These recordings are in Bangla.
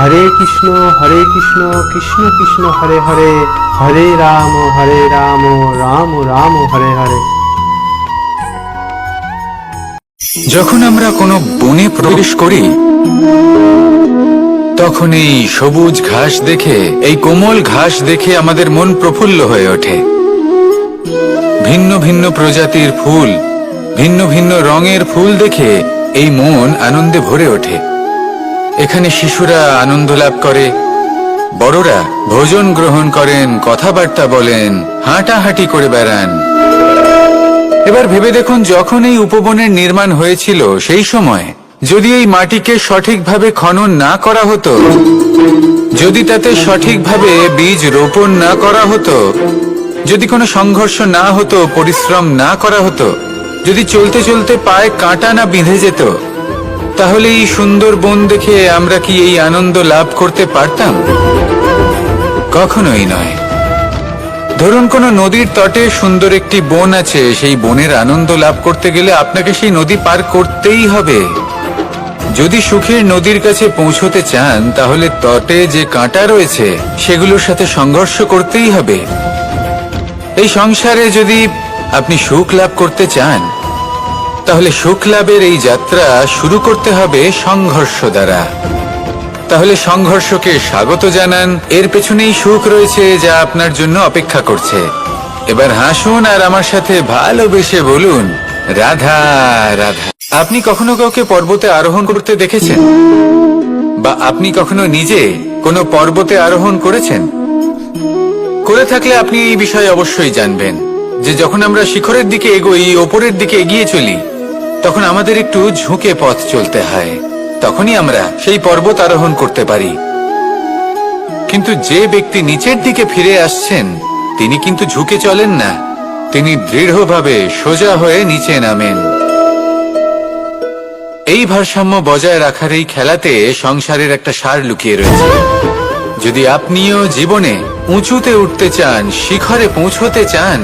হরে কৃষ্ণ কৃষ্ণ কৃষ্ণ হরে হরে, হরে রাম রাম রাম হরে হরে। যখন আমরা কোনো বনে প্রবেশ করি, তখন এই সবুজ ঘাস দেখে, এই কোমল ঘাস দেখে আমাদের মন প্রফুল্ল হয়ে ওঠে। ভিন্ন ভিন্ন প্রজাতির ফুল, ভিন্ন ভিন্ন রঙের ফুল দেখে এই মন আনন্দে ভরে ওঠে। এখানে শিশুরা আনন্দ লাভ করে, বড়রা ভোজন গ্রহণ করেন, কথাবার্তা বলেন, হাঁটাহাঁটি করে বেড়ান। এবার ভেবে দেখুন, যখন এই উপবনের নির্মাণ হয়েছিল সেই সময় যদি এই মাটিকে সঠিকভাবে খনন না করা হতো, যদি তাতে সঠিকভাবে বীজ রোপণ না করা হতো, যদি কোনো সংঘর্ষ না হতো, পরিশ্রম না করা হতো, যদি চলতে চলতে পায়ে কাঁটা না বিঁধে যেত, তাহলে এই সুন্দর বন দেখে আমরা কি এই আনন্দ লাভ করতে পারতাম? কখনোই নয়। ধরুন কোনো নদীর তটে সুন্দর একটি বন আছে, সেই বনের আনন্দ লাভ করতে গেলে আপনাকে সেই নদী পার করতেই হবে। যদি সুখের নদীর কাছে পৌঁছতে চান, তাহলে তটে যে কাঁটা রয়েছে সেগুলোর সাথে সংঘর্ষ করতেই হবে। এই সংসারে যদি আপনি সুখ লাভ করতে চান, তাহলে সুখ লাভের এই যাত্রা শুরু করতে হবে সংঘর্ষ দ্বারা। তাহলে সংঘর্ষকে স্বাগত জানান, এর পেছনেই সুখ রয়েছে যা আপনার জন্য অপেক্ষা করছে। এবার হাসুন আর আমার সাথে ভালোবেসে বলুন, রাধা রাধা। আপনি কখনো কাউকে পর্বতে আরোহণ করতে দেখেছেন? বা আপনি কখনো নিজে কোনো পর্বতে আরোহণ করেছেন? করে থাকলে আপনি এই বিষয়ে অবশ্যই জানবেন যে যখন আমরা শিখরের দিকে এগোই, ওপরের দিকে এগিয়ে চলি, তখন আমাদের একটু ঝুঁকে পথ চলতে হয়। তখনই আমরা সেই পর্বত আরোহণ করতে পারি। কিন্তু যে ব্যক্তি নিচের দিকে ফিরে আসছেন, তিনি কিন্তু ঝুঁকে চলেন না, তিনি দৃঢ়ভাবে সোজা হয়ে নিচে নামেন। এই ভারসাম্য বজায় রাখার এই খেলাতে সংসারের একটা সার লুকিয়ে রয়েছে। যদি আপনিও জীবনে উঁচুতে উঠতে চান, শিখরে পৌঁছতে চান,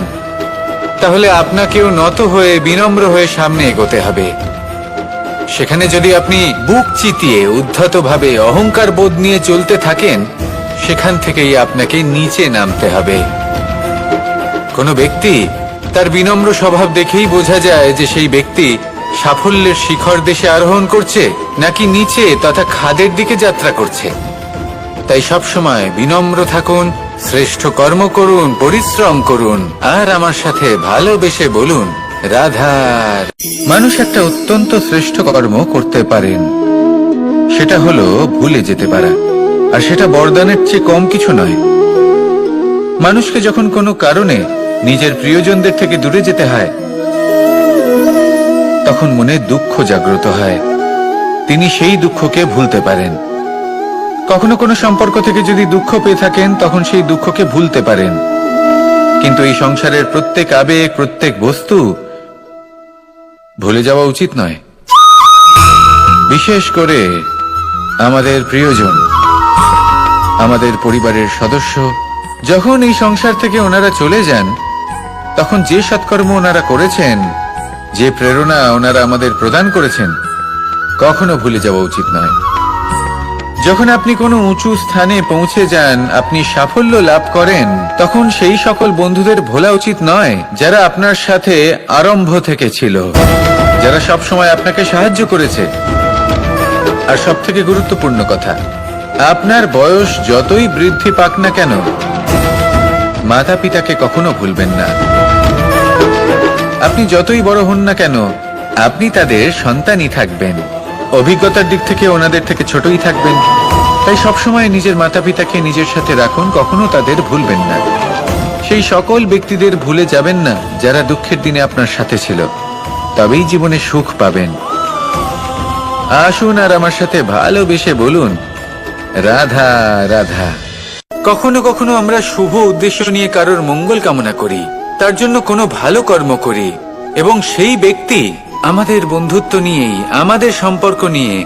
তাহলে আপনাকেও নত হয়ে, বিনম্র হয়ে সামনে এগোতে হবে। সেখানে যদি আপনি বুক চিতিয়ে, উদ্ধতভাবে, অহংকার বোধ নিয়ে চলতে থাকেন, সেখান থেকেই আপনাকে নিচে নামতে হবে। কোনো ব্যক্তি তার বিনম্র স্বভাব দেখেই বোঝা যায় যে সেই ব্যক্তি সাফল্যের শিখর দেশে আরোহণ করছে নাকি নিচে তথা খাদের দিকে যাত্রা করছে। তাই সবসময় বিনম্র থাকুন, শ্রেষ্ঠ কর্ম করুন, পরিশ্রম করুন, আর আমার সাথে ভালোবেসে বলুন, রাধার। মানুষ একটা অত্যন্ত শ্রেষ্ঠ কর্ম করতে পারেন, সেটা হলো ভুলে যেতে পারা। আর সেটা বরদানের চেয়ে কম কিছু নয়। মানুষকে যখন কোনো কারণে নিজের প্রিয়জনদের থেকে দূরে যেতে হয়, তখন মনে দুঃখ জাগ্রত হয়, তিনি সেই দুঃখকে ভুলতে পারেন। কখনো কোনো সম্পর্ক থেকে যদি দুঃখ পেয়ে থাকেন, তখন সেই দুঃখকে ভুলতে পারেন। কিন্তু এই সংসারের প্রত্যেক আবেগ, প্রত্যেক বস্তু ভুলে যাওয়া উচিত নয়। বিশেষ করে আমাদের প্রিয়জন, আমাদের পরিবারের সদস্য, যখন এই সংসার থেকে ওনারা চলে যান, তখন যে সৎকর্ম ওনারা করেছেন, যে প্রেরণা ওনারা আমাদের প্রদান করেছেন, কখনো ভুলে যাওয়া উচিত নয়। যখন আপনি কোনো উঁচু স্থানে পৌঁছে যান, আপনি সাফল্য লাভ করেন, তখন সেই সকল বন্ধুদের ভোলা উচিত নয় যারা আপনার সাথে আরম্ভ থেকে ছিল, যারা সব সময় আপনাকে সাহায্য করেছে। আর সব থেকে গুরুত্বপূর্ণ কথা, আপনার বয়স যতই বৃদ্ধি পাক না কেন, মাতা পিতাকে কখনো ভুলবেন না। আপনি যতই বড় হন না কেন, আপনি তাদের সন্তানই থাকবেন। অভিজ্ঞতার দিক থেকে ওনাদের থেকে ছোটই থাকবেন। তাই সবসময় নিজের মাতা পিতাকে নিজের সাথে রাখুন, কখনো তাদের ভুলবেন না। সেই সকল ব্যক্তিদের ভুলে যাবেন না যারা দুঃখের দিনে আপনার সাথে ছিল, তবেই জীবনে সুখ পাবেন। আসুন আর আমার সাথে ভালোবেসে বলুন, রাধা রাধা। কখনো কখনো আমরা শুভ উদ্দেশ্য নিয়ে কারোর মঙ্গল কামনা করি, তার জন্য কোনো ভালো কর্ম করি, এবং সেই ব্যক্তি আমাদের বন্ধুত্ব নিয়েই, আমাদের সম্পর্ক নিয়ে,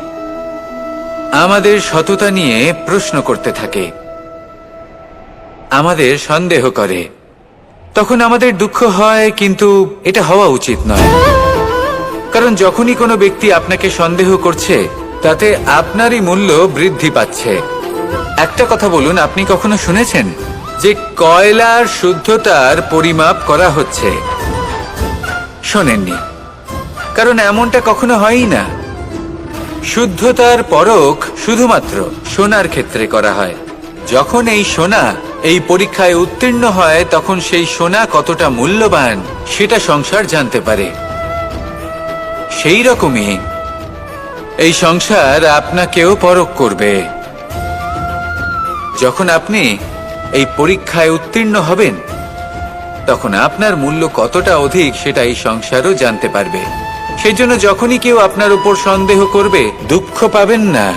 আমাদের সততা নিয়ে প্রশ্ন করতে থাকে, আমাদের সন্দেহ করে। তখন আমাদের দুঃখ হয়, কিন্তু এটা হওয়া উচিত নয়। কারণ যখনই কোনো ব্যক্তি আপনাকে সন্দেহ করছে, তাতে আপনারই মূল্য বৃদ্ধি পাচ্ছে। একটা কথা বলুন, আপনি কখনো শুনেছেন যে কয়লার শুদ্ধতার পরিমাপ করা হচ্ছে? শোনেননি, কারণ এমনটা কখনো হয়ই না। শুদ্ধতার পরখ শুধুমাত্র সোনার ক্ষেত্রে করা হয়। যখন এই সোনা এই পরীক্ষায় উত্তীর্ণ হয়, তখন সেই সোনা কতটা মূল্যবান সেটা সংসার জানতে পারে। সেই রকমই এই সংসার আপনাকেও পরখ করবে। যখন আপনি এই পরীক্ষায় উত্তীর্ণ হবেন, তখন আপনার মূল্য কতটা অধিক সেটা এই সংসারও জানতে পারবে। সেই জন্য যখনই কেউ আপনার উপর সন্দেহ করবে, দুঃখ পাবেন না।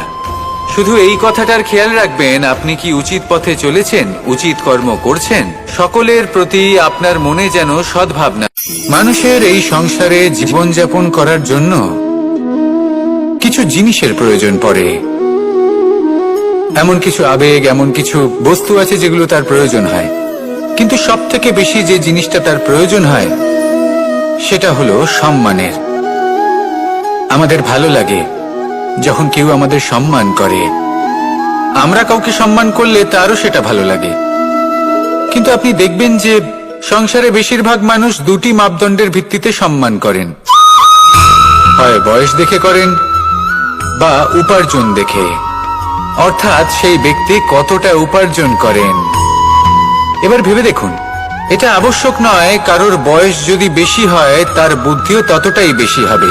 শুধু এই কথাটার খেয়াল রাখবেন, আপনি কি উচিত পথে চলেছেন, উচিত কর্ম করছেন। সকলের প্রতি আপনার মনে যেন সদ্ভাবনা। মানুষের এই সংসারে জীবনযাপন করার জন্য কিছু জিনিসের প্রয়োজন পড়ে। এমন কিছু আবেগ, এমন কিছু বস্তু আছে যেগুলো তার প্রয়োজন হয়। কিন্তু সব থেকে বেশি যে জিনিসটা তার প্রয়োজন হয় সেটা হলো সম্মানের। আমাদের ভালো লাগে যখন কেউ আমাদের সম্মান করে। আমরা কাউকে সম্মান করলে তারও সেটা ভালো লাগে। কিন্তু আপনি দেখবেন যে সংসারে বেশিরভাগ মানুষ দুটি মাপদণ্ডের ভিত্তিতে সম্মান করেন। হয় বয়স দেখে করেন বা উপার্জন দেখে, অর্থাৎ সেই ব্যক্তি কতটা উপার্জন করেন। এবার ভেবে দেখুন, এটা আবশ্যক নয় কারোর বয়স যদি বেশি হয় তার বুদ্ধিও ততটাই বেশি হবে।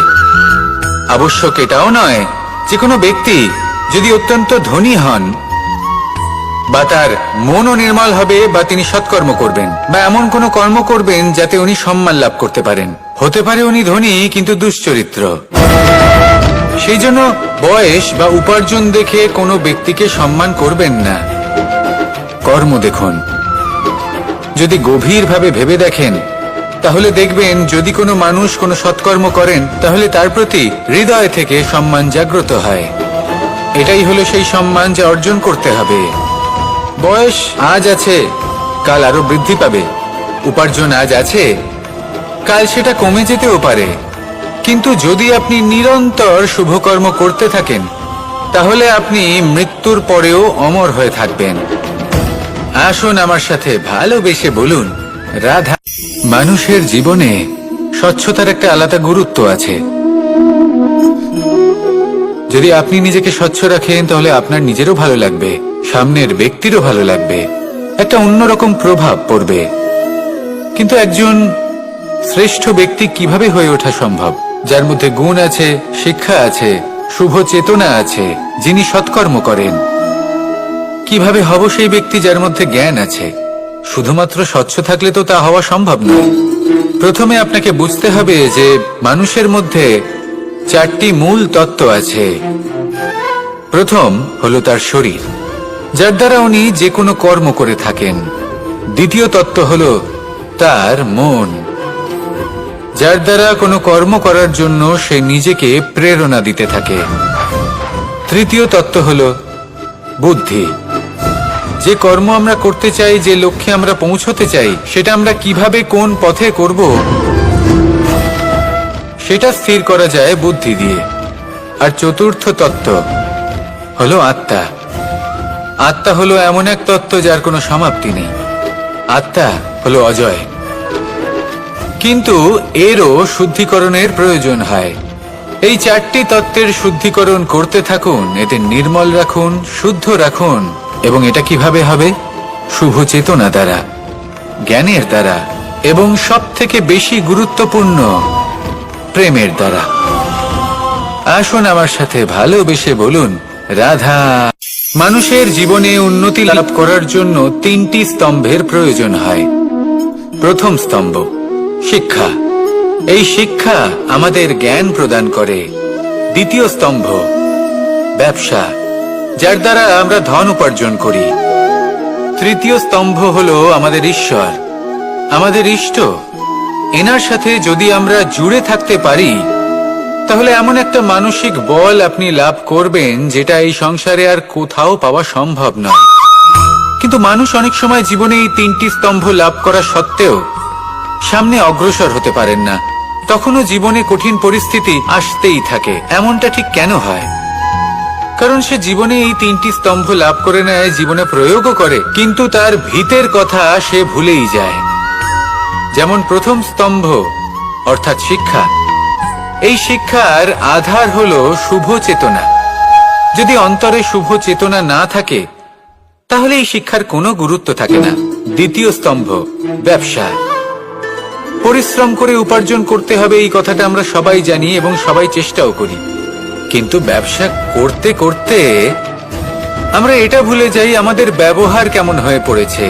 আবশ্যক এটাও নয় যে কোনো ব্যক্তি যদি অত্যন্ত ধনী হন বা তার মনও নির্মল হবে বা তিনি সৎকর্ম করবেন বা এমন কোনো কর্ম করবেন যাতে উনি সম্মান লাভ করতে পারেন। হতে পারে উনি ধনী কিন্তু দুশ্চরিত্র। সেই জন্য বয়স বা উপার্জন দেখে কোনো ব্যক্তিকে সম্মান করবেন না। কর্ম দেখুন। যদি গভীরভাবে ভেবে দেখেন তাহলে দেখবেন যদি কোনো মানুষ কোনো সৎকর্ম করেন তাহলে তার প্রতি হৃদয় থেকে সম্মান জাগ্রত হয়। এটাই হলো সেই সম্মান যা অর্জন করতে হবে। বয়স আজ আছে, কাল আরো বৃদ্ধি পাবে। উপার্জন আজ আছে, কাল সেটা কমে যেতেও পারে। কিন্তু যদি আপনি নিরন্তর শুভকর্ম করতে থাকেন তাহলে আপনি মৃত্যুর পরেও অমর হয়ে থাকবেন। আসুন আমার সাথে ভালোবেসে বলুন, রাধা। মানুষের জীবনে স্বচ্ছতার একটা আলাদা গুরুত্ব আছে। যদি আপনি নিজেকে স্বচ্ছ রাখেন তাহলে আপনার নিজেরও ভালো লাগবে, সামনের ব্যক্তিরও ভালো লাগবে, একটা অন্যরকম প্রভাব পড়বে। কিন্তু একজন শ্রেষ্ঠ ব্যক্তি কিভাবে হয়ে ওঠা সম্ভব? যার মধ্যে গুণ আছে, শিক্ষা আছে, শুভ চেতনা আছে, যিনি সৎকর্ম করেন। কিভাবে হব সেই ব্যক্তি যার মধ্যে জ্ঞান আছে? শুধুমাত্র স্বচ্ছ থাকলে তো তা হওয়া সম্ভব নয়। প্রথমে আপনাকে বুঝতে হবে যে মানুষের মধ্যে চারটি মূল তত্ত্ব আছে। প্রথম হলো তার শরীর, যার দ্বারা উনি যে কোনো কর্ম করে থাকেন। দ্বিতীয় তত্ত্ব হলো তার মন, যার দ্বারা কোনো কর্ম করার জন্য সে নিজেকে প্রেরণা দিতে থাকে। তৃতীয় তত্ত্ব হলো বুদ্ধি, যে কর্ম আমরা করতে চাই, যে লক্ষ্যে আমরা পৌঁছতে চাই, সেটা আমরা কিভাবে কোন পথে করব সেটা স্থির করা যায় বুদ্ধি দিয়ে। আর চতুর্থ তত্ত্ব হলো আত্মা। আত্মা হলো এমন এক তত্ত্ব যার কোনো সমাপ্তি নেই। আত্মা হলো অজয়। কিন্তু এরও শুদ্ধিকরণের প্রয়োজন হয়। এই চারটি তত্ত্বের শুদ্ধিকরণ করতে থাকুন, এতে নির্মল রাখুন, শুদ্ধ রাখুন। এবং এটা কিভাবে হবে? শুভ চেতনা দ্বারা, জ্ঞানের দ্বারা, এবং সব থেকে বেশি গুরুত্বপূর্ণ প্রেমের দ্বারা। আসুন আমার সাথে ভালোবেসে বলুন, রাধা। মানুষের জীবনে উন্নতি লাভ করার জন্য তিনটি স্তম্ভের প্রয়োজন হয়। প্রথম স্তম্ভ শিক্ষা। এই শিক্ষা আমাদের জ্ঞান প্রদান করে। দ্বিতীয় স্তম্ভ ব্যবসা, যার দ্বারা আমরা ধন উপার্জন করি। তৃতীয় স্তম্ভ হলো আমাদের ঈশ্বর, আমাদের ইষ্ট। এনার সাথে যদি আমরা জুড়ে থাকতে পারি তাহলে এমন একটা মানসিক বল আপনি লাভ করবেন যেটা এই সংসারে আর কোথাও পাওয়া সম্ভব নয়। কিন্তু মানুষ অনেক সময় জীবনে এই তিনটি স্তম্ভ লাভ করা সত্ত্বেও সামনে অগ্রসর হতে পারেন না। তখনও জীবনে কঠিন পরিস্থিতি আসতেই থাকে। এমনটা ঠিক কেন হয়? কারণ সে জীবনে এই 3টি স্তম্ভ লাভ করে নেয়, জীবনে প্রয়োগও করে, কিন্তু তার ভিতের কথা সে ভুলেই যায়। যেমন প্রথম স্তম্ভ অর্থাৎ শিক্ষা। এই শিক্ষার আধার হলো শুভ চেতনা। যদি অন্তরে শুভ চেতনা না থাকে তাহলে এই শিক্ষার কোনো গুরুত্ব থাকে না। দ্বিতীয় স্তম্ভ ব্যবসা। পরিশ্রম করে উপার্জন করতে হবে, এই কথাটা আমরা সবাই জানি এবং সবাই চেষ্টাও করি, কিন্তু ব্যবসা করতে করতে আমরা এটা ভুলে যাই আমাদের ব্যবহার কেমন হয়ে পড়েছে।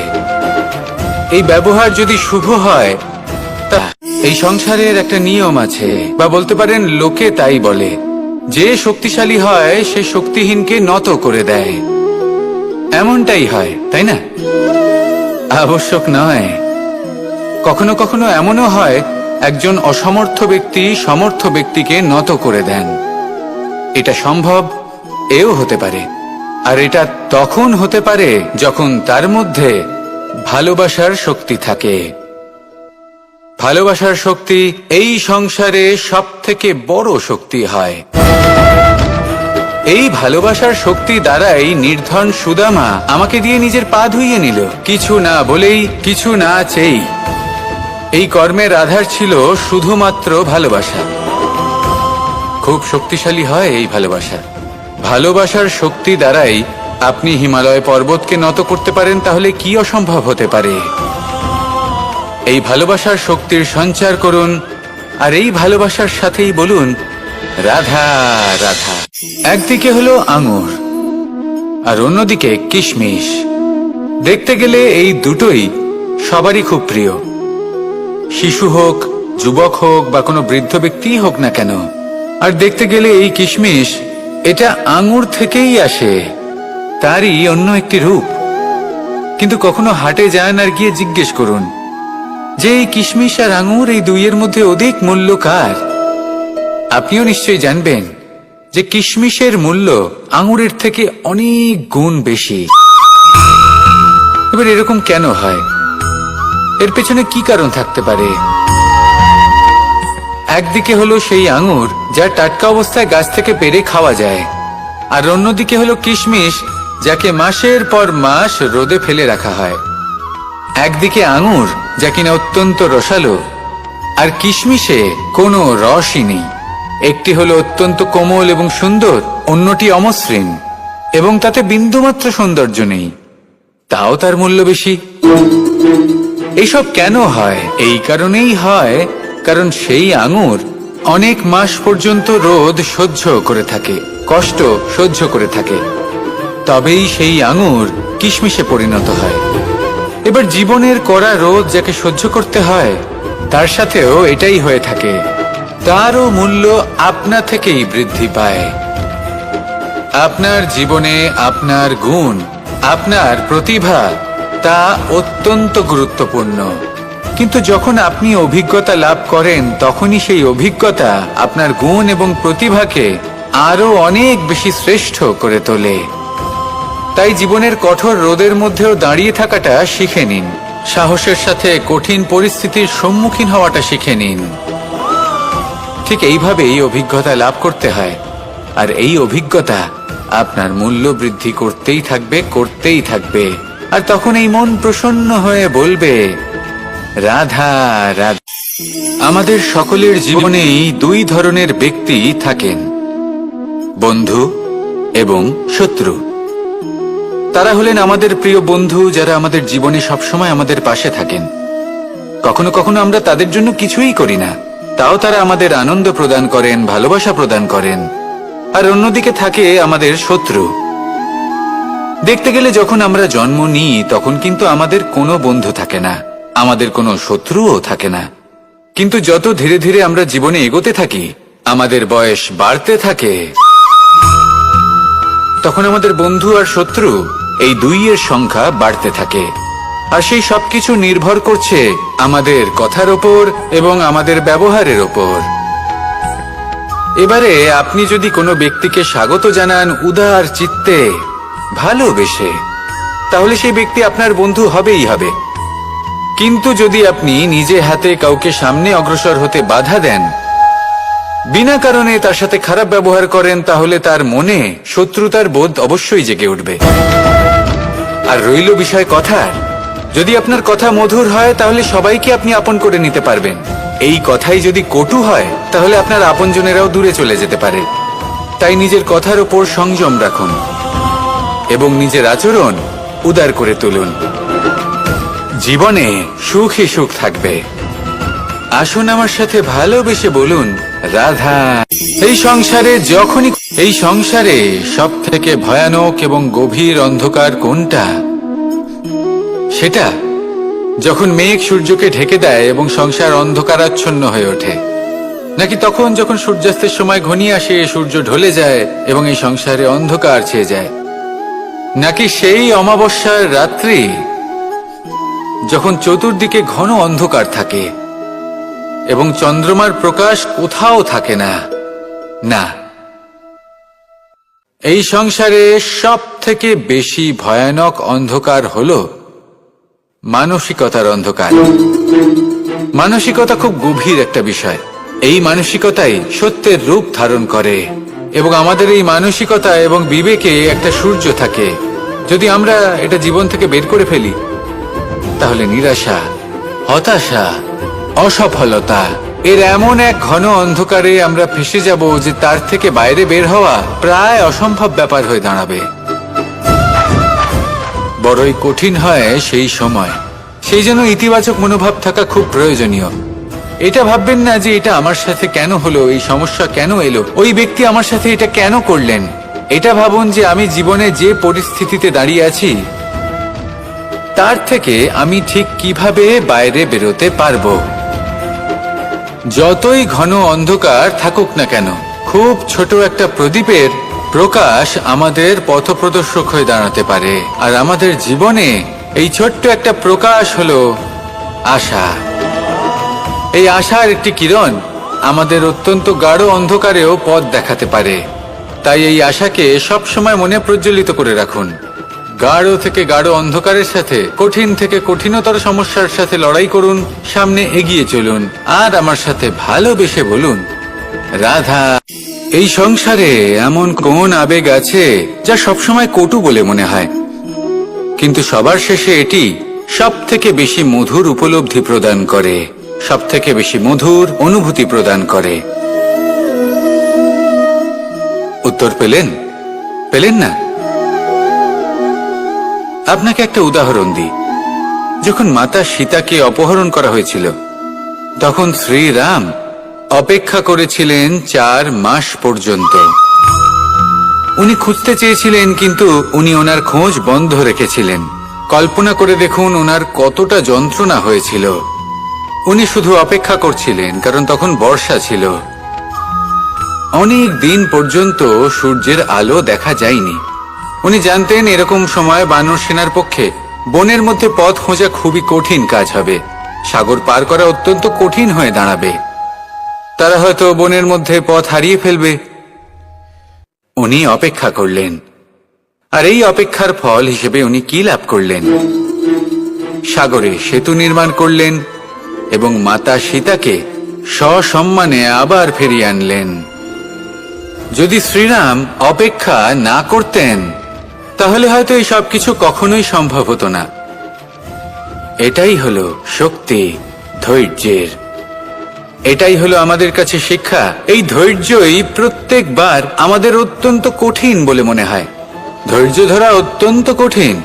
এই ব্যবহার যদি শুভ হয়, তা এই সংসারের একটা নিয়ম আছে, বা বলতে পারেন লোকে তাই বলে, যে শক্তিশালী হয় সে শক্তিহীনকে নত করে দেয়। এমনটাই হয়, তাই না? আবশ্যক নয়, কখনো কখনো এমনও হয় একজন অসমর্থ ব্যক্তি সমর্থ ব্যক্তিকে নত করে দেন। এটা সম্ভব, এও হতে পারে। আর এটা তখন হতে পারে যখন তার মধ্যে ভালোবাসার শক্তি থাকে। ভালোবাসার শক্তি এই সংসারে সবথেকে বড় শক্তি হয়। এই ভালোবাসার শক্তি দ্বারাই নির্ধন সুদামা আমাকে দিয়ে নিজের পা ধুইয়ে নিল, কিছু না বলেই, কিছু না চেয়েই। এই কর্মের আধার ছিল শুধুমাত্র ভালোবাসা। খুব শক্তিশালী হয় এই ভালোবাসা। ভালোবাসার শক্তি দ্বারাই আপনি হিমালয় পর্বতকে নত করতে পারেন, তাহলে কি অসম্ভব হতে পারে? এই ভালোবাসার শক্তির সঞ্চার করুন, আর এই ভালোবাসার সাথেই বলুন রাধা রাধা। একদিকে হলো আঙুর আর অন্যদিকে কিশমিশ। দেখতে গেলে এই দুটোই সবারই খুব প্রিয়, শিশু হোক, যুবক হোক বা কোনো বৃদ্ধ ব্যক্তিই হোক না কেন। আর দেখতে গেলে এই কিশমিশ, এটা আঙুর থেকেই আসে, তারই অন্য একটি রূপ। কিন্তু কখনো হাটে যান আর গিয়ে জিজ্ঞেস করুন যে এই কিশমিশ আর আঙুর, এই দুইয়ের মধ্যে অধিক মূল্য কার? আপনিও নিশ্চয়ই জানবেন যে কিশমিশের মূল্য আঙুরের থেকে অনেক গুণ বেশি। এবার এরকম কেন হয়? এর পেছনে কি কারণ থাকতে পারে? একদিকে হলো সেই আঙুর যা টাটকা অবস্থায় গাছ থেকে পেড়ে খাওয়া যায়, আর অন্যদিকে হলো কিশমিশ যাকে মাসের পর মাস রোদে ফেলে রাখা হয়। একদিকে আঙুর যা কিনা অত্যন্ত রসালো, আর কিশমিশে কোনো রসই নেই। একটি হলো অত্যন্ত কোমল এবং সুন্দর, অন্যটি অমসৃণ এবং তাতে বিন্দুমাত্র সৌন্দর্য নেই, তাও তার মূল্য বেশি। এইসব কেন হয়? এই কারণেই হয় কারণ সেই আঙুর অনেক মাস পর্যন্ত রোদ সহ্য করে থাকে, কষ্ট সহ্য করে থাকে, তবেই সেই আঙুর কিশমিশে পরিণত হয়। এবার জীবনের কড়া রোদ যাকে সহ্য করতে হয়, তার সাথেও এটাই হয়ে থাকে, তারও মূল্য আপনা থেকেই বৃদ্ধি পায়। আপনার জীবনে আপনার গুণ, আপনার প্রতিভা, তা অত্যন্ত গুরুত্বপূর্ণ। কিন্তু যখন আপনি অভিজ্ঞতা লাভ করেন, তখনই সেই অভিজ্ঞতা আপনার গুণ এবং প্রতিভাকে আরো অনেক বেশি শ্রেষ্ঠ করে তোলে। তাই জীবনের কঠোর রোদের মধ্যেও দাঁড়িয়ে থাকাটা শিখে নিন, সাহসের সাথে কঠিন পরিস্থিতির সম্মুখীন হওয়াটা শিখে নিন। ঠিক এইভাবেই অভিজ্ঞতা লাভ করতে হয়, আর এই অভিজ্ঞতা আপনার মূল্য বৃদ্ধি করতেই থাকবে, করতেই থাকবে। আর তখন এই মন প্রসন্ন হয়ে বলবে রাধা রাধা। আমাদের সকলের জীবনেই দুই ধরনের ব্যক্তি থাকেন, বন্ধু এবং শত্রু। তারা হলেন আমাদের প্রিয় বন্ধু, যারা আমাদের জীবনে সবসময় আমাদের পাশে থাকেন। কখনো কখনো আমরা তাদের জন্য কিছুই করি না, তাও তারা আমাদের আনন্দ প্রদান করেন, ভালোবাসা প্রদান করেন। আর অন্যদিকে থাকে আমাদের শত্রু। দেখতে গেলে যখন আমরা জন্ম নিই, তখন কিন্তু আমাদের কোনো বন্ধু থাকে না, আমাদের কোনো শত্রুও থাকে না। কিন্তু যত ধীরে ধীরে আমরা জীবনে এগোতে থাকি, আমাদের বয়স বাড়তে থাকে, তখন আমাদের বন্ধু আর শত্রু এই দুইয়ের সংখ্যা বাড়তে থাকে। আর সেই সবকিছু নির্ভর করছে আমাদের কথার ওপর এবং আমাদের ব্যবহারের ওপর। এবারে আপনি যদি কোনো ব্যক্তিকে স্বাগত জানান উদার চিত্তে, ভালোবেসে, তাহলে সেই ব্যক্তি আপনার বন্ধু হবেই হবে। কিন্তু যদি আপনি নিজে হাতে কাউকে সামনে অগ্রসর হতে বাধা দেন, বিনা কারণে তার সাথে খারাপ ব্যবহার করেন, তাহলে তার মনে শত্রুতার বোধ অবশ্যই জেগে উঠবে। আর রইল বিষয় কথার, যদি আপনার কথা মধুর হয় তাহলে সবাইকে আপনি আপন করে নিতে পারবেন। এই কথাই যদি কটু হয় তাহলে আপনার আপনজনেরাও দূরে চলে যেতে পারে। তাই নিজের কথার উপর সংযম রাখুন এবং নিজের আচরণ উদার করে তুলুন। জীবনে সুখই সুখ থাকবে। আসুন আমার সাথে ভালোবেসে বলুন, রাধা। এই সংসারে সব থেকে ভয়ানক এবং গভীর অন্ধকার কোনটা? সেটা যখন মেঘ সূর্যকে ঢেকে দেয় এবং সংসার অন্ধকারাচ্ছন্ন হয়ে ওঠে, নাকি তখন যখন সূর্যাস্তের সময় ঘনিয়ে আসে, সূর্য ঢলে যায় এবং এই সংসারে অন্ধকার ছেয়ে যায়, নাকি সেই অমাবস্যার রাত্রি যখন চতুর্দিকে ঘন অন্ধকার থাকে এবং চন্দ্রমার প্রকাশ কোথাও থাকে না? না, এই সংসারে সব থেকে বেশি ভয়ানক অন্ধকার হলো মানসিকতার অন্ধকার। মানসিকতা খুব গভীর একটা বিষয়। এই মানসিকতাই সত্যের রূপ ধারণ করে এবং আমাদের এই মানসিকতা এবং বিবেকে একটা সূর্য থাকে। যদি আমরা এটা জীবন থেকে বের করে ফেলি তাহলে নিরাশা, হতাশা, অসফলতা এর এমন এক ঘন অন্ধকারে আমরা ফেসে যাব যে তার থেকে বাইরে বের হওয়া প্রায় অসম্ভব ব্যাপার হয়ে দাঁড়াবে। বড়ই কঠিন হয় সেই সময়। সেই জন্য ইতিবাচক মনোভাব থাকা খুব প্রয়োজনীয়। এটা ভাববেন না যে এটা আমার সাথে কেন হলো, এই সমস্যা কেন এলো, ওই ব্যক্তি আমার সাথে এটা কেন করলেন। এটা ভাবুন যে আমি জীবনে যে পরিস্থিতিতে দাঁড়িয়ে আছি তার থেকে আমি ঠিক কিভাবে বাইরে বেরোতে পারবো। যতই ঘন অন্ধকার থাকুক না কেন, খুব ছোট একটা প্রদীপের প্রকাশ আমাদের পথপ্রদর্শক হয়ে দাঁড়াতে পারে। আর আমাদের জীবনে এই ছোট্ট একটা প্রকাশ হলো আশা। এই আশার একটি কিরণ আমাদের অত্যন্ত গাঢ় অন্ধকারেও পথ দেখাতে পারে। তাই এই আশাকে সবসময় মনে প্রজ্বলিত করে রাখুন। গাঢ় থেকে গাঢ় অন্ধকারের সাথে, কঠিন থেকে কঠিনতর সমস্যার সাথে লড়াই করুন, সামনে এগিয়ে চলুন আর আমার সাথে ভালোবেসে বলুন, রাধা। এই সংসারে এমন কোন আবেগ আছে যা সবসময় কটু বলে মনে হয়, কিন্তু সবার শেষে এটি সব থেকে বেশি মধুর উপলব্ধি প্রদান করে, সব থেকে বেশি মধুর অনুভূতি প্রদান করে। উত্তর পেলেন না? আপনাকে একটা উদাহরণ দিই। যখন মাতা সীতাকে অপহরণ করা হয়েছিল তখন শ্রীরাম অপেক্ষা করেছিলেন 4 মাস পর্যন্ত। উনি খুঁজতে চেয়েছিলেন, কিন্তু উনি ওনার খোঁজ বন্ধ রেখেছিলেন। কল্পনা করে দেখুন ওনার কতটা যন্ত্রণা হয়েছিল। উনি শুধু অপেক্ষা করছিলেন, কারণ তখন বর্ষা ছিল। অনেক দিন পর্যন্ত সূর্যের আলো দেখা যায়নি। উনি জানতেন এরকম সময় বানর সেনার পক্ষে বনের মধ্যে পথ খোঁজা খুবই কঠিন কাজ হবে। সাগর পার করা অত্যন্ত কঠিন হয়ে দাঁড়াবে। তারা হয়তো বনের মধ্যে পথ হারিয়ে ফেলবে। উনি অপেক্ষা করলেন, আর এই অপেক্ষার ফল হিসেবে উনি কি লাভ করলেন? সাগরে সেতু নির্মাণ করলেন এবং মাতা সীতাকে সসম্মানে আবার ফিরিয়ে আনলেন। যদি শ্রীরাম অপেক্ষা না করতেন তাহলে হয়তো এই সবকিছু কখনোই সম্ভব হতো না। এটাই হলো শক্তি ধৈর্যের। এটাই হলো আমাদের কাছে শিক্ষা। এই ধৈর্যই প্রত্যেকবার আমাদের অত্যন্ত কঠিন বলে মনে হয়। ধৈর্য ধরা অত্যন্ত কঠিন,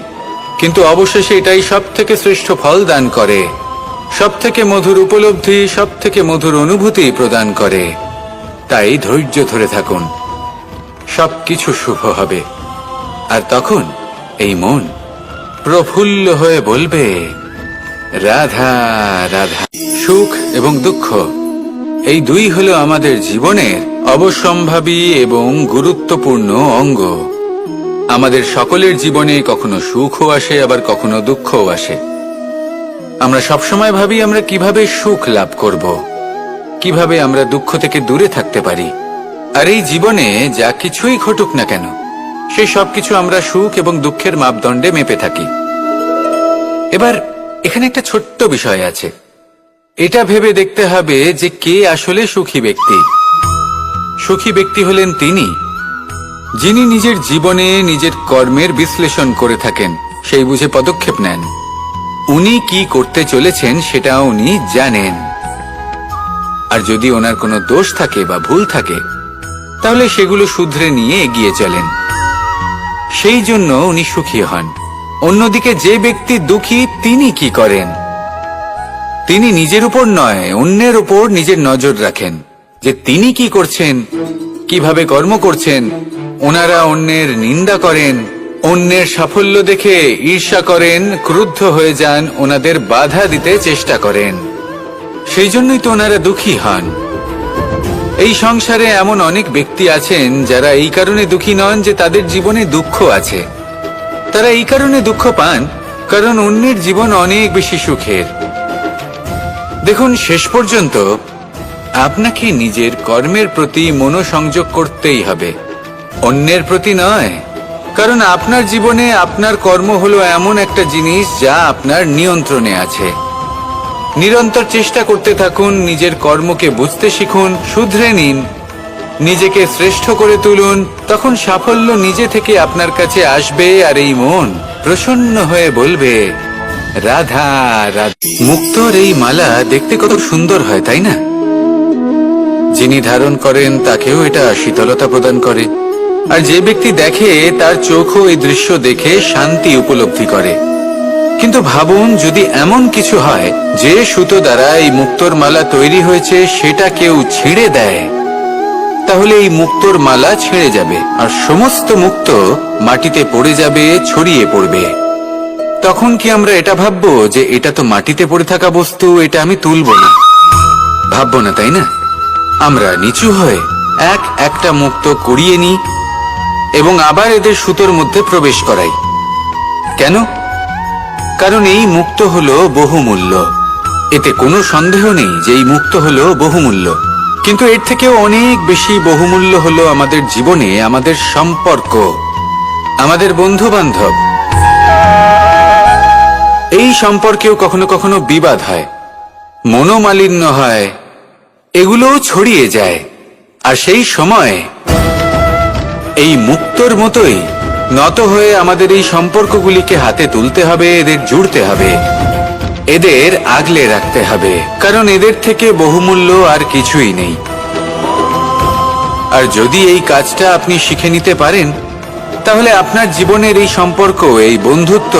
কিন্তু অবশেষে এটাই সব থেকে শ্রেষ্ঠ ফল দান করে, সব থেকে মধুর উপলব্ধি, সব থেকে মধুর অনুভূতি প্রদান করে। তাই ধৈর্য ধরে থাকুন, সবকিছু শুভ হবে। আর তখন এই মন প্রফুল্ল হয়ে বলবে, রাধা রাধা। সুখ এবং দুঃখ এই দুই হলো আমাদের জীবনের অবশ্যম্ভাবী এবং গুরুত্বপূর্ণ অঙ্গ। আমাদের সকলের জীবনে কখনো সুখও আসে, আবার কখনো দুঃখও আসে। আমরা সবসময় ভাবি আমরা কিভাবে সুখ লাভ করব, কিভাবে আমরা দুঃখ থেকে দূরে থাকতে পারি। আর এই জীবনে যা কিছুই ঘটুক না কেন, সেই সবকিছু আমরা সুখ এবং দুঃখের মাপদণ্ডে মেপে থাকি। এবার এখানে একটা ছোট্ট বিষয় আছে। এটা ভেবে দেখতে হবে যে কে আসলে সুখী ব্যক্তি। সুখী ব্যক্তি হলেন তিনি যিনি নিজের জীবনে নিজের কর্মের বিশ্লেষণ করে থাকেন, সেই বুঝে পদক্ষেপ নেন। উনি কি করতে চলেছেন সেটা উনি জানেন, আর যদি ওনার কোনো দোষ থাকে বা ভুল থাকে তাহলে সেগুলো শুধরে নিয়ে এগিয়ে চলেন। সেই জন্য উনি সুখী হন। অন্যদিকে যে ব্যক্তি দুঃখী, তিনি কি করেন? তিনি নিজের উপর নয়, অন্যের উপর নিজের নজর রাখেন যে তিনি কি করছেন, কিভাবে কর্ম করছেন। ওনারা অন্যের নিন্দা করেন, অন্যের সাফল্য দেখে ঈর্ষা করেন, ক্রুদ্ধ হয়ে যান, ওনাদের বাধা দিতে চেষ্টা করেন। সেই জন্যই তো ওনারা দুঃখী হন। এই সংসারে এমন অনেক ব্যক্তি আছেন যারা এই কারণে দুঃখী নন যে তাদের জীবনে দুঃখ আছে। তারা এই কারণে দুঃখ পান কারণ অন্যের জীবন অনেক বেশি সুখের। দেখুন, শেষ পর্যন্ত আপনাকে নিজের কর্মের প্রতি মনোসংযোগ করতেই হবে, অন্যের প্রতি নয়। কারণ আপনার জীবনে আপনার কর্ম হলো এমন একটা জিনিস যা আপনার নিয়ন্ত্রণে আছে। নিরন্তর চেষ্টা করতে থাকুন, নিজের কর্মকে বুঝতে শিখুন, শুধরে নিন, নিজেকে শ্রেষ্ঠ করে তুলুন। তখন সাফল্য নিজে থেকে আপনার কাছে আসবে, আর এই মন প্রসন্ন হয়ে বলবে, রাধা রাধা। মুক্তোর এই মালা দেখতে কত সুন্দর হয়, তাই না? যিনি ধারণ করেন তাকেও এটা শীতলতা প্রদান করে, আর যে ব্যক্তি দেখে তার চোখও এই দৃশ্য দেখে শান্তি উপলব্ধি করে। কিন্তু ভাবুন, যদি এমন কিছু হয় যে সুতো দ্বারা এই মুক্তোর মালা তৈরি হয়েছে সেটা কেউ ছিঁড়ে দেয়, তাহলে এই মুক্তোর মালা ছিঁড়ে যাবে আর সমস্ত মুক্তো মাটিতে পড়ে যাবে, ছড়িয়ে পড়বে। তখন কি আমরা এটা ভাববো যে এটা তো মাটিতে পড়ে থাকা বস্তু, এটা আমি তুলব না? ভাববো না, তাই না? আমরা নিচু হয়ে একটা মুক্তো কুড়িয়ে নিই এবং আবার এদের সুতোর মধ্যে প্রবেশ করাই। কেন? কারণ এই মুক্তো হলো বহুমূল্য। এতে কোনো সন্দেহ নেই যে এই মুক্তো হলো বহুমূল্য। কিন্তু এর থেকেও অনেক বেশি বহুমূল্য হলো আমাদের জীবনে আমাদের সম্পর্ক, আমাদের বন্ধু বান্ধব। এই সম্পর্কেও কখনো কখনো বিবাদ হয়, মনোমালিন্য হয়, এগুলোও ছড়িয়ে যায়। আর সেই সময় এই মুক্তোর মতোই নত হয়ে আমাদের এই সম্পর্কগুলিকে হাতে তুলতে হবে, এদের জুড়তে হবে, এদের আগলে রাখতে হবে, কারণ এদের থেকে বহুমূল্য আর কিছুই নেই। আর যদি এই কাজটা আপনি শিখে নিতে পারেন, তাহলে আপনার জীবনের এই সম্পর্ক, এই বন্ধুত্ব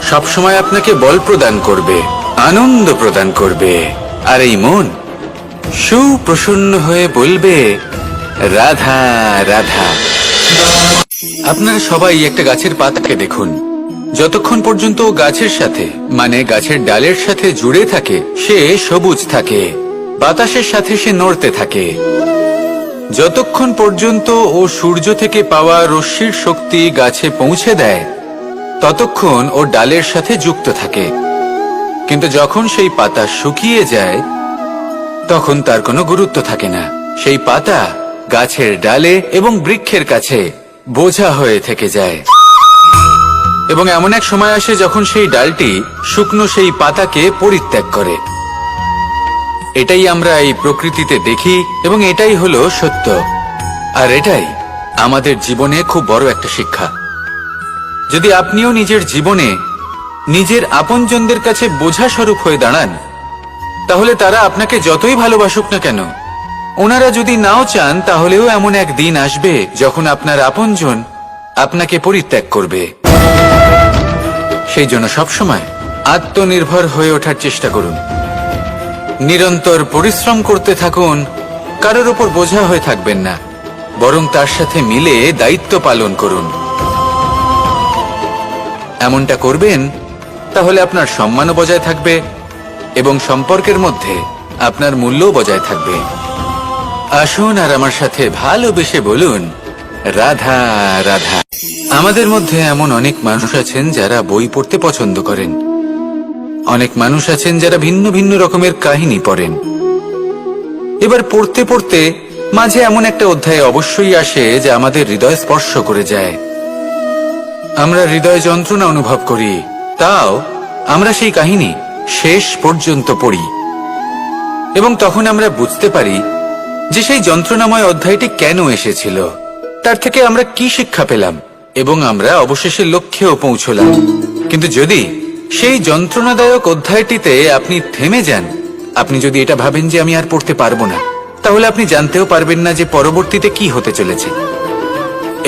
সবসময় আপনাকে বল প্রদান করবে, আনন্দ প্রদান করবে, আর এই মন সুপ্রসন্ন হয়ে বলবে, রাধা রাধা। আপনারা সবাই একটা গাছের পাতাকে দেখুন, যতক্ষণ পর্যন্ত গাছের সাথে, মানে গাছের ডালের সাথে জুড়ে থাকে, সে সবুজ থাকে, বাতাসের সাথে সে নড়তে থাকে। যতক্ষণ পর্যন্ত ও সূর্য থেকে পাওয়া রশ্মির শক্তি গাছে পৌঁছে দেয়, ততক্ষণ ও ডালের সাথে যুক্ত থাকে। কিন্তু যখন সেই পাতা শুকিয়ে যায়, তখন তার কোনো গুরুত্ব থাকে না। সেই পাতা গাছের ডালে এবং বৃক্ষের কাছে বোঝা হয়ে থেকে যায়। এবং এমন এক সময় আসে যখন সেই ডালটি শুকনো সেই পাতাকে পরিত্যাগ করে। এটাই আমরা এই প্রকৃতিতে দেখি এবং এটাই হলো সত্য। আর এটাই আমাদের জীবনে খুব বড় একটা শিক্ষা। যদি আপনিও নিজের জীবনে নিজের আপনজনদের কাছে বোঝা স্বরূপ হয়ে দাঁড়ান, তাহলে তারা আপনাকে যতই ভালোবাসুক না কেন, ওনারা যদি নাও চান, তাহলেও এমন এক দিন আসবে যখন আপনার আপনজন আপনাকে পরিত্যাগ করবে। সেই জন্য সবসময় আত্মনির্ভর হয়ে ওঠার চেষ্টা করুন, নিরন্তর পরিশ্রম করতে থাকুন, কারোর উপর বোঝা হয়ে থাকবেন না, বরং তার সাথে মিলে দায়িত্ব পালন করুন। এমনটা করবেন, তাহলে আপনার সম্মানও বজায় থাকবে এবং সম্পর্কের মধ্যে আপনার মূল্যও বজায় থাকবে। আসুন আর আমার সাথে ভালোবেসে বলুন, রাধা রাধা। আমাদের মধ্যে এমন অনেক মানুষ আছেন যারা বই পড়তে পছন্দ করেন, অনেক মানুষ আছেন যারা ভিন্ন ভিন্ন রকমের কাহিনী পড়েন। এবার পড়তে পড়তে মাঝে এমন একটা অধ্যায় অবশ্যই আসে যা আমাদের হৃদয় স্পর্শ করে যায়। আমরা হৃদয় যন্ত্রণা অনুভব করি, তাও আমরা সেই কাহিনী শেষ পর্যন্ত পড়ি এবং তখন আমরা বুঝতে পারি যে সেই যন্ত্রণাময় অধ্যায়টি কেন এসেছিল, তার থেকে আমরা কি শিক্ষা পেলাম, এবং আমরা অবশেষে লক্ষ্যেও পৌঁছলাম। কিন্তু যদি সেই যন্ত্রণাদায়ক অধ্যায়টিতে আপনি থেমে যান, আপনি যদি এটা ভাবেন যে আমি আর পড়তে পারবো না, তাহলে আপনি জানতেও পারবেন না যে পরবর্তীতে কি হতে চলেছে।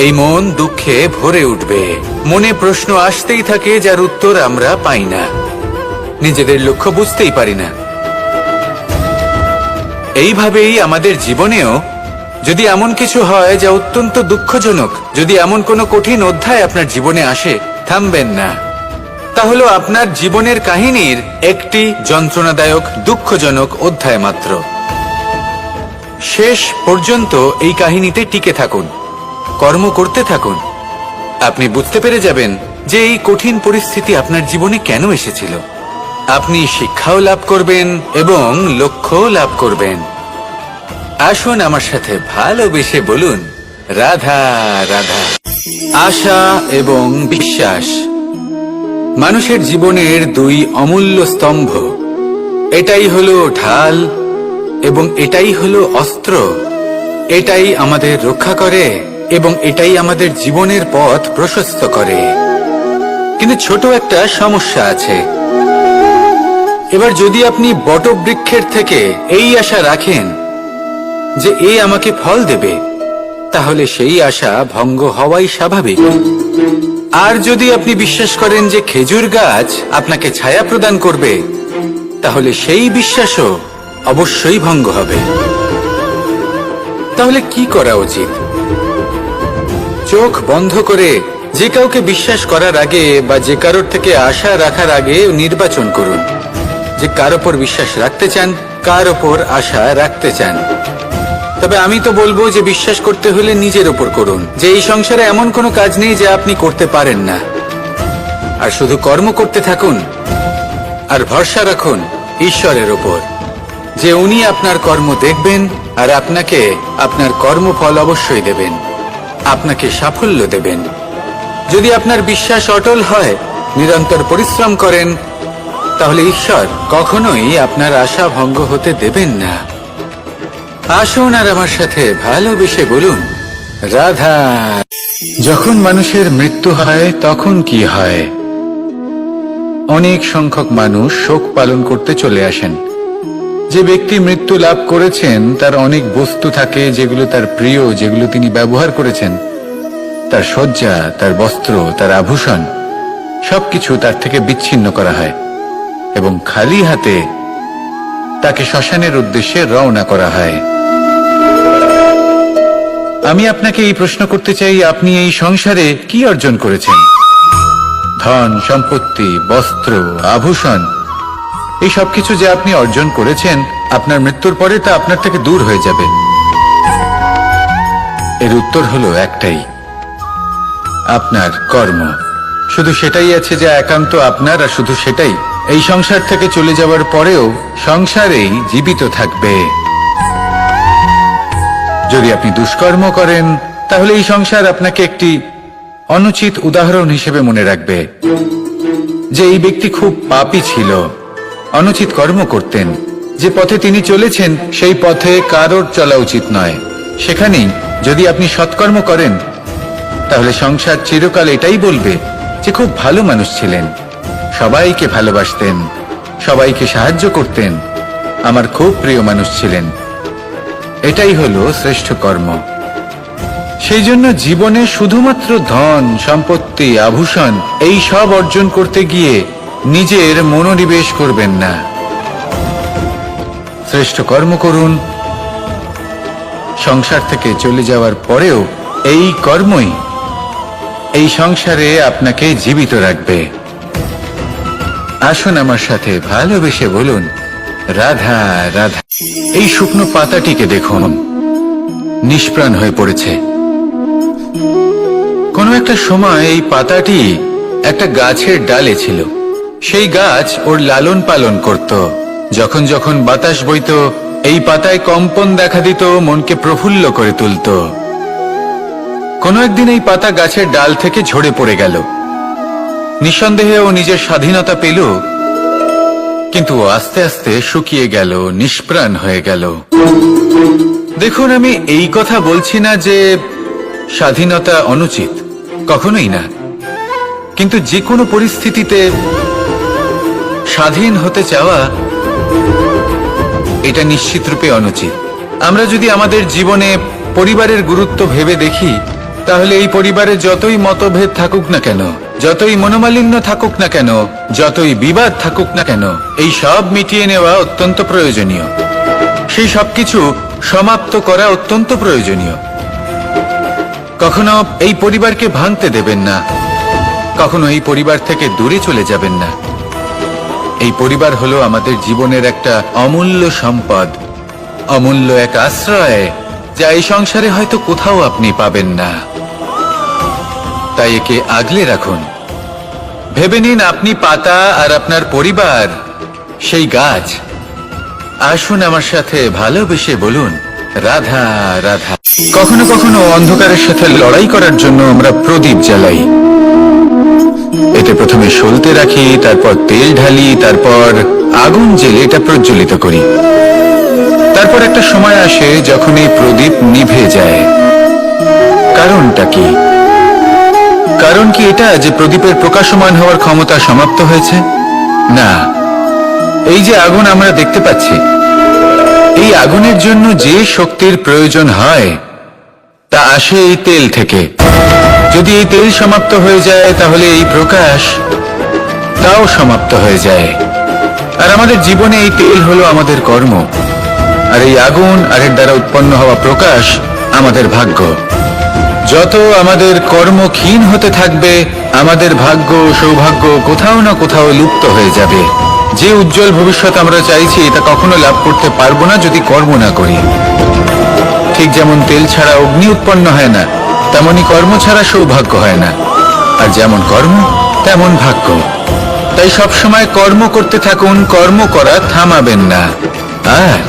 এই মন দুঃখে ভরে উঠবে, মনে প্রশ্ন আসতেই থাকে যার উত্তর আমরা পাই না, নিজেদের লক্ষ্য বুঝতেই পারি না। এইভাবেই আমাদের জীবনেও যদি এমন কিছু হয় যা অত্যন্ত দুঃখজনক, যদি এমন কোনো কঠিন অধ্যায় আপনার জীবনে আসে, থামবেন না। তাহলে আপনার জীবনের কাহিনীর একটি যন্ত্রণাদায়ক দুঃখজনক অধ্যায় মাত্র। শেষ পর্যন্ত এই কাহিনীতে টিকে থাকুন, কর্ম করতে থাকুন। আপনি বুঝতে পেরে যাবেন যে এই কঠিন পরিস্থিতি আপনার জীবনে কেন এসেছিল। আপনি শিক্ষাও লাভ করবেন এবং লক্ষ্যও লাভ করবেন। আসুন আমার সাথে ভালোবেসে বলুন, রাধা রাধা। আশা এবং বিশ্বাস মানুষের জীবনের দুই অমূল্য স্তম্ভ। এটাই হলো ঢাল এবং এটাই হলো অস্ত্র। এটাই আমাদের রক্ষা করে এবং এটাই আমাদের জীবনের পথ প্রশস্ত করে। কিন্তু ছোট একটা সমস্যা আছে। এবার যদি আপনি বটবৃক্ষের থেকে এই আশা রাখেন যে এ আমাকে ফল দেবে, তাহলে সেই আশা ভঙ্গ হওয়াই স্বাভাবিক। আর যদি আপনি বিশ্বাস করেন যে খেজুর গাছ আপনাকে ছায়া প্রদান করবে, তাহলে সেই বিশ্বাসও অবশ্যই ভঙ্গ হবে। তাহলে কি করা উচিত? চোখ বন্ধ করে যে কাউকে বিশ্বাস করার আগে বা যে কারোর থেকে আশা রাখার আগে নির্বাচন করুন যে কার ওপর বিশ্বাস রাখতে চান, কার ওপর আশা রাখতে চান। তবে আমি তো বলবো যে বিশ্বাস করতে হলে নিজের ওপর করুন, যে এই সংসারে এমন কোনো কাজ নেই যা আপনি করতে পারেন না। আর শুধু কর্ম করতে থাকুন আর ভরসা রাখুন ঈশ্বরের ওপর, যে উনি আপনার কর্ম দেখবেন আর আপনাকে আপনার কর্মফল অবশ্যই দেবেন, আপনাকে সাফল্য দেবেন। যদি আপনার বিশ্বাস অটল হয়, নিরন্তর পরিশ্রম করেন, তাহলে ঈশ্বর কখনোই আপনার আশা ভঙ্গ হতে দেবেন না। আসুন আর আমার সাথে ভালোবেসে বলুন, রাধা। যখন মানুষের মৃত্যু হয় তখন কি হয়? অনেক সংখ্যক মানুষ শোক পালন করতে চলে আসেন। যে ব্যক্তি মৃত্যু লাভ করেছেন তার অনেক বস্তু থাকে যেগুলো তার প্রিয়, যেগুলো তিনি ব্যবহার করেছেন। তার শয্যা, তার বস্ত্র, তার আভূষণ সবকিছু তার থেকে বিচ্ছিন্ন করা হয় এবং খালি হাতে তাকে শ্মশানের উদ্দেশ্যে রওনা করা হয়। আমি আপনাকে এই প্রশ্ন করতে চাই, আপনি এই সংসারে কি অর্জন করেছেন? ধন সম্পত্তি, বস্ত্র, আভূষণ, এই সবকিছু যে আপনি অর্জন করেছেন, আপনার মৃত্যুর পরে তা আপনার থেকে দূর হয়ে যাবে। এর উত্তর হলো একটাই, আপনার কর্ম। শুধু সেটাই আছে যা একান্ত আপনার, আর শুধু সেটাই এই সংসার থেকে চলে যাওয়ার পরেও সংসারেই জীবিত থাকবে। যদি আপনি দুষ্কর্ম করেন, তাহলে এই সংসার আপনাকে একটি অনুচিত উদাহরণ হিসেবে মনে রাখবে যে এই ব্যক্তি খুব পাপী ছিল, অনুচিত কর্ম করতেন। যে পথে তিনি চলেছেন সেই পথে কারোর চলা উচিত নয়। সেখানেই যদি আপনি সৎকর্ম করেন, তাহলে সংসার চিরকাল এটাই বলবে যে খুব ভালো মানুষ ছিলেন, সবাইকে ভালোবাসতেন, সবাইকে সাহায্য করতেন, আমার খুব প্রিয় মানুষ ছিলেন। এটাই হলো শ্রেষ্ঠ কর্ম। সেই জন্য জীবনে শুধুমাত্র ধন সম্পত্তি, আভূষণ এই সব অর্জন করতে গিয়ে নিজের মনোনিবেশ করবেন না। শ্রেষ্ঠ কর্ম করুন। সংসার থেকে চলে যাওয়ার পরেও এই কর্মই এই সংসারে আপনাকে জীবিত রাখবে। আসুন আমার সাথে ভালোবেসে বলুন, রাধা রাধা। এই শুকনো পাতাটিকে দেখুন, নিষ্প্রাণ হয়ে পড়েছে। কোনো একটা সময় এই পাতাটি একটা গাছের ডালে ছিল। সেই গাছ ওর লালন পালন করত। যখন যখন বাতাস বইত, এই পাতায় কম্পন দেখা দিত, মনকে প্রফুল্ল করে তুলত। কোনো একদিন এই পাতা গাছের ডাল থেকে ঝরে পড়ে গেল। নিঃসন্দেহে ও নিজের স্বাধীনতা পেল, কিন্তু আস্তে আস্তে শুকিয়ে গেল, নিষ্প্রাণ হয়ে গেল। দেখুন, আমি এই কথা বলছি না যে স্বাধীনতা অনুচিত, কখনোই না। কিন্তু যে কোনো পরিস্থিতিতে স্বাধীন হতে চাওয়া এটা নিশ্চিত রূপে অনুচিত। আমরা যদি আমাদের জীবনে পরিবারের গুরুত্ব ভেবে দেখি, তাহলে এই পরিবারে যতই মতভেদ থাকুক না কেন, যতই মনোমালিন্য থাকুক না কেন, যতই বিবাদ থাকুক না কেন, এই সব মিটিয়ে নেওয়া অত্যন্ত প্রয়োজনীয়। সেই সবকিছু সমাপ্ত করা অত্যন্ত প্রয়োজনীয়। কখনো এই পরিবারকে ভাঙতে দেবেন না, কখনো এই পরিবার থেকে দূরে চলে যাবেন না। এই পরিবার হলো আমাদের জীবনের একটা অমূল্য সম্পদ, অমূল্য এক আশ্রয়, যা এই সংসারে হয়তো কোথাও আপনি পাবেন না। তাই একে আগলে রাখুন। ভেবে নিন আপনি পাতা আর আপনার পরিবার সেই গাছ। আসুন আমার সাথে ভালোবেসে বলুন, রাধা রাধা। কখনো কখনো অন্ধকারের সাথে লড়াই করার জন্য আমরা প্রদীপ জ্বালাই। এতে প্রথমে সলতে রাখি, তারপর তেল ঢালি, তারপর আগুন জেলে এটা প্রজ্বলিত করি। তারপর একটা সময় আসে যখন এই প্রদীপ নিভে যায়। কারণটা কি? কারণ কি এটা যে প্রদীপের প্রকাশমান হওয়ার ক্ষমতা সমাপ্ত হয়েছে? না, এই যে আগুন আমরা দেখতে পাচ্ছি, এই আগুনের জন্য যে শক্তির প্রয়োজন হয় তা আসে এই তেল থেকে। যদি এই তেল সমাপ্ত হয়ে যায়, তাহলে এই প্রকাশ তাও সমাপ্ত হয়ে যায়। আর আমাদের জীবনে এই তেল হলো আমাদের কর্ম, আর এই আগুন আর এর দ্বারা উৎপন্ন হওয়া প্রকাশ আমাদের ভাগ্য। যত আমাদের কর্ম ক্ষীণ হতে থাকবে, আমাদের ভাগ্য সৌভাগ্য কোথাও না কোথাও লুপ্ত হয়ে যাবে। যে উজ্জ্বল ভবিষ্যৎ আমরা চাইছি তা কখনো লাভ করতে পারবো না যদি কর্ম না করি। ঠিক যেমন তেল ছাড়া অগ্নি উৎপন্ন হয় না, তেমনি কর্ম ছাড়া সৌভাগ্য হয় না। আর যেমন কর্ম তেমন ভাগ্য। তাই সবসময় কর্ম করতে থাকুন, কর্ম করা থামাবেন না। আর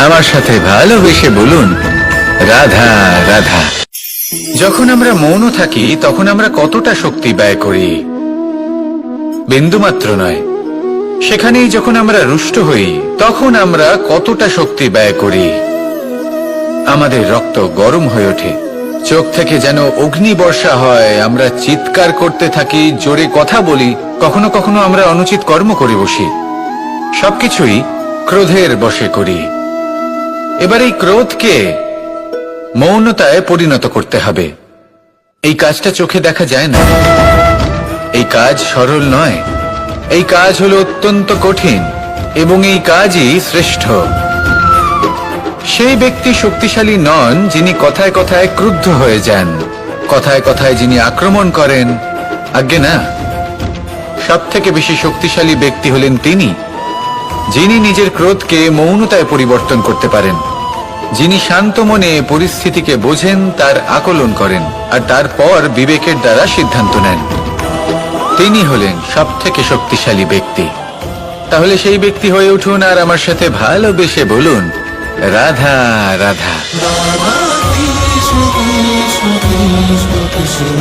আমার সাথে ভালোবেসে বলুন, রাধা রাধা। যখন আমরা মৌন থাকি তখন আমরা কতটা শক্তি ব্যয় করি, বিন্দুমাত্র নয়। সেখানেই যখন আমরা রুষ্ট হই তখন আমরা কতটা শক্তি ব্যয় করি। আমাদের রক্ত গরম হয়ে ওঠে, চোখ থেকে যেন অগ্নি বর্ষা হয়, আমরা চিৎকার করতে থাকি, জোরে কথা বলি, কখনো কখনো আমরা অনুচিত কর্ম করে বসি। সবকিছুই ক্রোধের বশে করি। এবার এই ক্রোধকে মৌনতায় পরিণত করতে হবে। এই কাজটা চোখে দেখা যায় না, এই কাজ সরল নয়, এই কাজ হলো অত্যন্ত কঠিন, এবং এই কাজই শ্রেষ্ঠ। সেই ব্যক্তি শক্তিশালী নন যিনি কথায় কথায় ক্রুদ্ধ হয়ে যান, কথায় কথায় যিনি আক্রমণ করেন। আজ্ঞে না, সব থেকে বেশি শক্তিশালী ব্যক্তি হলেন তিনি যিনি নিজের ক্রোধকে মৌনতায় পরিবর্তন করতে পারেন, যিনি শান্ত মনে পরিস্থিতিকে বোঝেন, তার আকলন করেন, আর তারপর বিবেকের দ্বারা সিদ্ধান্ত নেন। তিনি হলেন সব থেকে শক্তিশালী ব্যক্তি। তাহলে সেই ব্যক্তি হয়ে উঠুন আর আমার সাথে ভালোবেসে বলুন, রাধা রাধা। রাধা কৃষ্ণ কৃষ্ণ কৃষ্ণ কৃষ্ণ